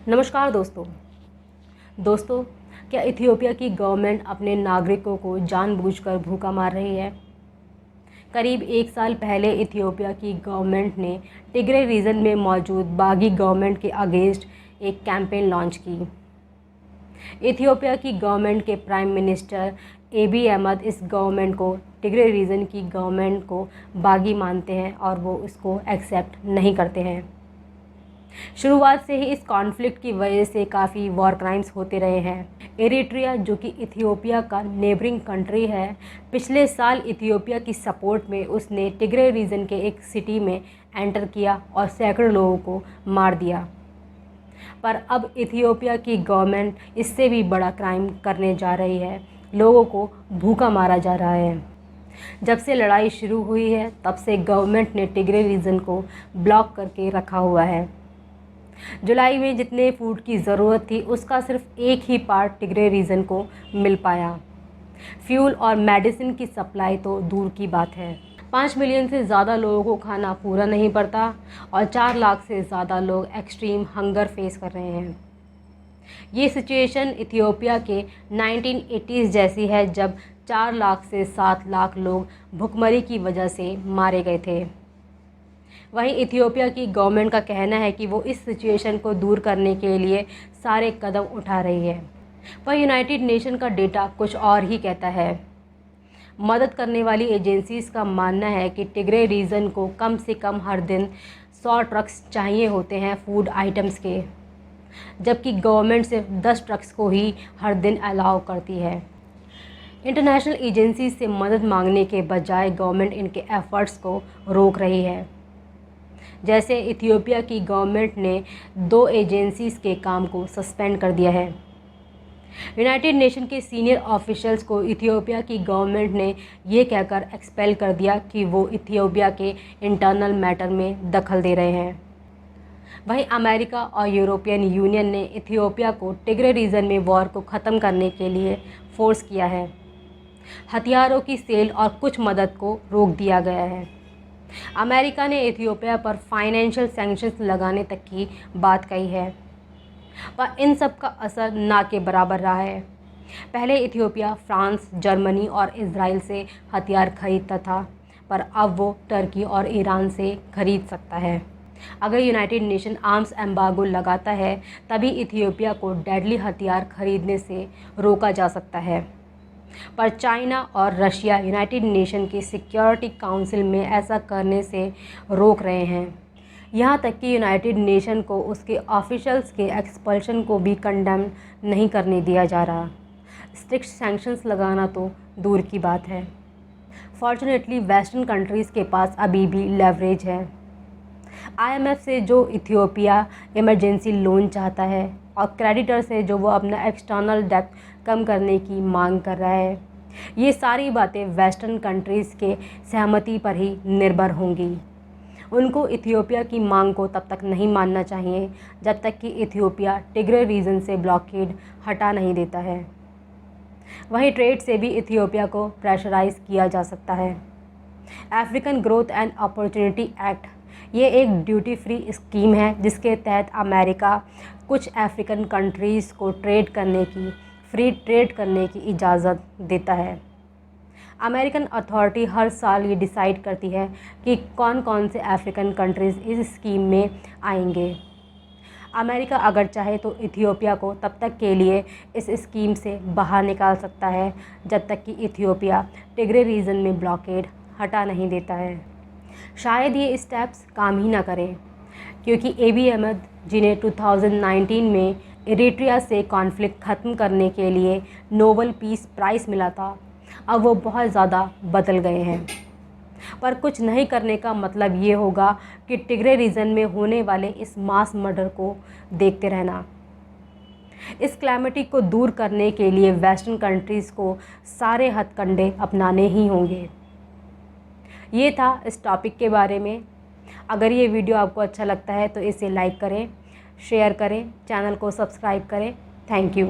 नमस्कार दोस्तों, क्या इथियोपिया की गवर्नमेंट अपने नागरिकों को जानबूझकर भूखा मार रही है? करीब एक साल पहले इथियोपिया की गवर्नमेंट ने टिग्रे रीजन में मौजूद बागी गवर्नमेंट के अगेंस्ट एक कैंपेन लॉन्च की। इथियोपिया की गवर्नमेंट के प्राइम मिनिस्टर एबी अहमद इस गवर्नमेंट को टिग्रे रीजन की गवर्नमेंट को बागी मानते हैं और वो इसको एक्सेप्ट नहीं करते हैं। शुरुआत से ही इस कॉन्फ्लिक्ट की वजह से काफ़ी वॉर क्राइम्स होते रहे हैं। एरिट्रिया, जो कि इथियोपिया का नेबरिंग कंट्री है, पिछले साल इथियोपिया की सपोर्ट में उसने टिग्रे रीजन के एक सिटी में एंटर किया और सैकड़ों लोगों को मार दिया। पर अब इथियोपिया की गवर्नमेंट इससे भी बड़ा क्राइम करने जा रही है, लोगों को भूखा मारा जा रहा है। जब से लड़ाई शुरू हुई है तब से गवर्नमेंट ने टिग्रे रीजन को ब्लॉक करके रखा हुआ है। जुलाई में जितने फूड की ज़रूरत थी उसका सिर्फ एक ही पार्ट टिग्रे रीजन को मिल पाया। फ्यूल और मेडिसिन की सप्लाई तो दूर की बात है। 5 मिलियन से ज़्यादा लोगों को खाना पूरा नहीं पड़ता और 4 लाख से ज़्यादा लोग एक्सट्रीम हंगर फेस कर रहे हैं। ये सिचुएशन इथियोपिया के 1980s जैसी है, जब 4 लाख से 7 लाख लोग भुखमरी की वजह से मारे गए थे। वहीं इथियोपिया की गवर्नमेंट का कहना है कि वो इस सिचुएशन को दूर करने के लिए सारे कदम उठा रही है, पर यूनाइटेड नेशन का डेटा कुछ और ही कहता है। मदद करने वाली एजेंसीज़ का मानना है कि टिग्रे रीजन को कम से कम हर दिन 100 ट्रक्स चाहिए होते हैं फूड आइटम्स के, जबकि गवर्नमेंट सिर्फ 10 ट्रक्स को ही हर दिन अलाउ करती है। इंटरनेशनल एजेंसी से मदद मांगने के बजाय गवर्नमेंट इनके एफर्ट्स को रोक रही है। जैसे इथियोपिया की गवर्नमेंट ने 2 एजेंसीज़ के काम को सस्पेंड कर दिया है। यूनाइटेड नेशन के सीनियर ऑफिशियल्स को इथियोपिया की गवर्नमेंट ने ये कहकर एक्सपेल कर दिया कि वो इथियोपिया के इंटरनल मैटर में दखल दे रहे हैं। वहीं अमेरिका और यूरोपियन यूनियन ने इथियोपिया को टिग्रे रीजन में वॉर को ख़त्म करने के लिए फोर्स किया है। हथियारों की सेल और कुछ मदद को रोक दिया गया है। अमेरिका ने इथियोपिया पर फाइनेंशियल सैंक्शंस लगाने तक की बात कही है, पर इन सब का असर ना के बराबर रहा है। पहले इथियोपिया फ्रांस, जर्मनी और इजराइल से हथियार खरीदता था, पर अब वो टर्की और ईरान से खरीद सकता है। अगर यूनाइटेड नेशन आर्म्स एम्बार्गो लगाता है तभी इथियोपिया को डेडली हथियार खरीदने से रोका जा सकता है, पर चाइना और रशिया यूनाइटेड नेशन के सिक्योरिटी काउंसिल में ऐसा करने से रोक रहे हैं। यहाँ तक कि यूनाइटेड नेशन को उसके ऑफिशियल्स के एक्सपल्शन को भी कंडेम नहीं करने दिया जा रहा। स्ट्रिक्ट सैंक्शंस लगाना तो दूर की बात है। फॉर्चुनेटली वेस्टर्न कंट्रीज़ के पास अभी भी लेवरेज है। IMF से जो इथियोपिया इमरजेंसी लोन चाहता है और क्रेडिटर से जो वो अपना एक्सटर्नल डेब्ट कम करने की मांग कर रहा है, ये सारी बातें वेस्टर्न कंट्रीज़ के सहमति पर ही निर्भर होंगी। उनको इथियोपिया की मांग को तब तक नहीं मानना चाहिए जब तक कि इथियोपिया टिग्रे रीजन से ब्लॉकेड हटा नहीं देता है। वहीं ट्रेड से भी इथियोपिया को प्रेशराइज किया जा सकता है। African growth and opportunity act ये एक ड्यूटी फ्री स्कीम है जिसके तहत अमेरिका कुछ अफ्रीकन कंट्रीज़ को फ्री ट्रेड करने की इजाज़त देता है। अमेरिकन अथॉरिटी हर साल ये डिसाइड करती है कि कौन कौन से अफ्रीकन कंट्रीज़ इस स्कीम में आएंगे। अमेरिका अगर चाहे तो इथियोपिया को तब तक के लिए इस स्कीम से बाहर निकाल सकता है जब तक कि इथियोपिया टिग्रे रीजन में ब्लॉकेड हटा नहीं देता है। शायद ये स्टेप्स काम ही ना करें, क्योंकि एबी अहमद, जिन्हें 2019 में एरिट्रिया से कॉन्फ्लिक्ट ख़त्म करने के लिए नोबेल पीस प्राइज़ मिला था, अब वो बहुत ज़्यादा बदल गए हैं। पर कुछ नहीं करने का मतलब ये होगा कि टिग्रे रीजन में होने वाले इस मास मर्डर को देखते रहना। इस क्लैमिटी को दूर करने के लिए वेस्टर्न कंट्रीज़ को सारे हथकंडे अपनाने ही होंगे। ये था इस टॉपिक के बारे में। अगर ये वीडियो आपको अच्छा लगता है तो इसे लाइक करें, शेयर करें, चैनल को सब्सक्राइब करें। Thank you.